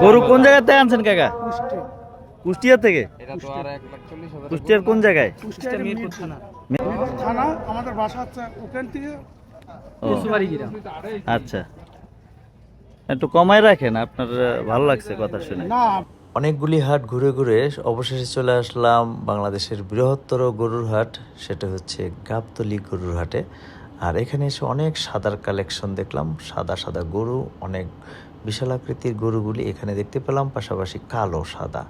গরু কোন জায়গা থেকে আনছেন কাকা? কুষ্টিয়া থেকে। কুষ্টিয়ার কোন জায়গায়? থানা, আমাদের বাসা হচ্ছে ওখান থেকে। ও আচ্ছা, একটু কমায় রাখেন, আপনার ভালো লাগছে কথা শুনে। না, অনেকগুলি হাট ঘুরে ঘুরে অবশেষে চলে আসলাম বাংলাদেশের বৃহত্তর গরুর হাট, সেটা হচ্ছে গাবতলী গরুর হাটে। আর এখানে এসে অনেক সাদার কালেকশন দেখলাম, সাদা সাদা গরু, অনেক বিশাল আকৃতির গরুগুলি এখানে দেখতে পেলাম, পাশাপাশি কালো সাদা,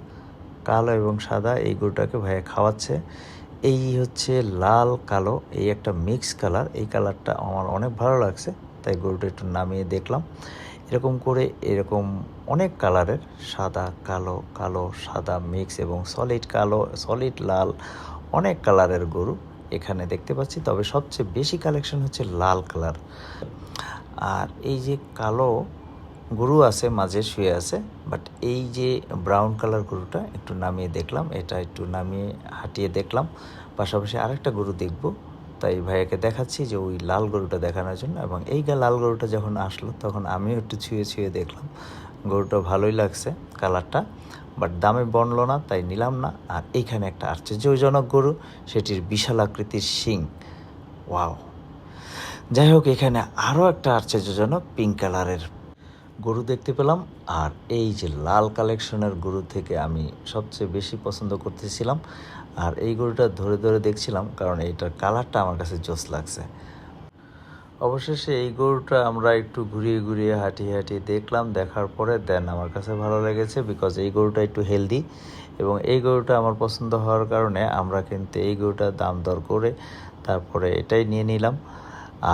কালো এবং সাদা এই গরুটাকে ভাইয়া খাওয়াচ্ছে। এই হচ্ছে লাল কালো, এই একটা মিক্স কালার, এই কালারটা আমার অনেক ভালো লাগছে, তাই গরুটা একটু নামিয়ে দেখলাম। এরকম করে এরকম অনেক কালারের সাদা কালো, কালো সাদা মিক্স এবং সলিড কালো, সলিড লাল, অনেক কালারের গরু এখানে দেখতে পাচ্ছি। তবে সবচেয়ে বেশি কালেকশন হচ্ছে লাল কালার। আর এই যে কালো গরু আছে মাঝে শুয়ে আছে, বাট এই যে ব্রাউন কালার গরুটা একটু নামিয়ে দেখলাম, এটা একটু নামিয়ে হাঁটিয়ে দেখলাম। পাশাপাশি আরেকটা গরু দেখব, তাই ভাইয়াকে দেখাচ্ছি যে ওই লাল গরুটা দেখানোর জন্য। এবং এই লাল গরুটা যখন আসলো তখন আমিও একটু ছুঁয়ে ছুঁয়ে দেখলাম, গরুটা ভালোই লাগছে কালারটা, বাট দামে বনলো না, তাই নিলাম না। আর এইখানে একটা আশ্চর্যজনক গরু, সেটির বিশাল আকৃতির শিং, ওয়াও। যাই হোক, এখানে আরও একটা আশ্চর্যজনক পিঙ্ক কালারের গরু দেখতে পেলাম। আর এই যে লাল কালেকশনের গরু থেকে আমি সবচেয়ে বেশি পছন্দ করতেছিলাম, আর এই গরুটা ধরে ধরে দেখছিলাম, কারণ এইটার কালারটা আমার কাছে জোস লাগছে। অবশেষে এই গরুটা আমরা একটু ঘুরিয়ে ঘুরিয়ে হাঁটিয়ে হাঁটিয়ে দেখলাম, দেখার পরে দেন আমার কাছে ভালো লেগেছে, বিকজ এই গরুটা একটু হেলদি এবং এই গরুটা আমার পছন্দ হওয়ার কারণে আমরা কিন্তু এই গরুটার দাম দর করে তারপরে এটাই নিয়ে নিলাম।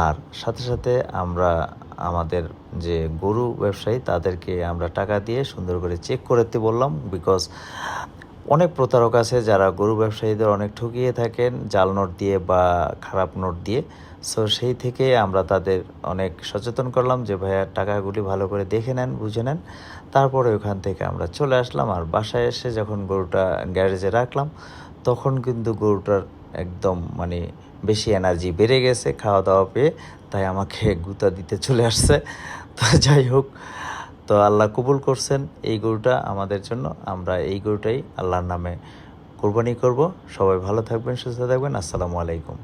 আর সাথে সাথে আমরা আমাদের যে গরু ব্যবসায়ী তাদেরকে আমরা টাকা দিয়ে সুন্দর করে চেক করতে বললাম, বিকজ অনেক প্রতারক আছে যারা গরু ব্যবসায়ীদের অনেক ঠকিয়ে থাকেন জাল নোট দিয়ে বা খারাপ নোট দিয়ে। সো সেই থেকে আমরা তাদের অনেক সচেতন করলাম যে ভাইয়া টাকাগুলি ভালো করে দেখে নেন, বুঝে নেন। তারপরে ওখান থেকে আমরা চলে আসলাম। আর বাসায় এসে যখন গরুটা গ্যারেজে রাখলাম, তখন কিন্তু গরুটার একদম মানে বেশি এনার্জি বেড়ে গেছে খাওয়া দাওয়া পেয়ে, তাই আমাকে গুঁতা দিতে চলে আসছে। তো যাই হোক, তো আল্লাহ কবুল করছেন এই গরুটা আমাদের জন্য, আমরা এই গরুটাই আল্লাহর নামে কোরবানি করব। সবাই ভালো থাকবেন, সুস্থ থাকবেন। আসসালামু আলাইকুম।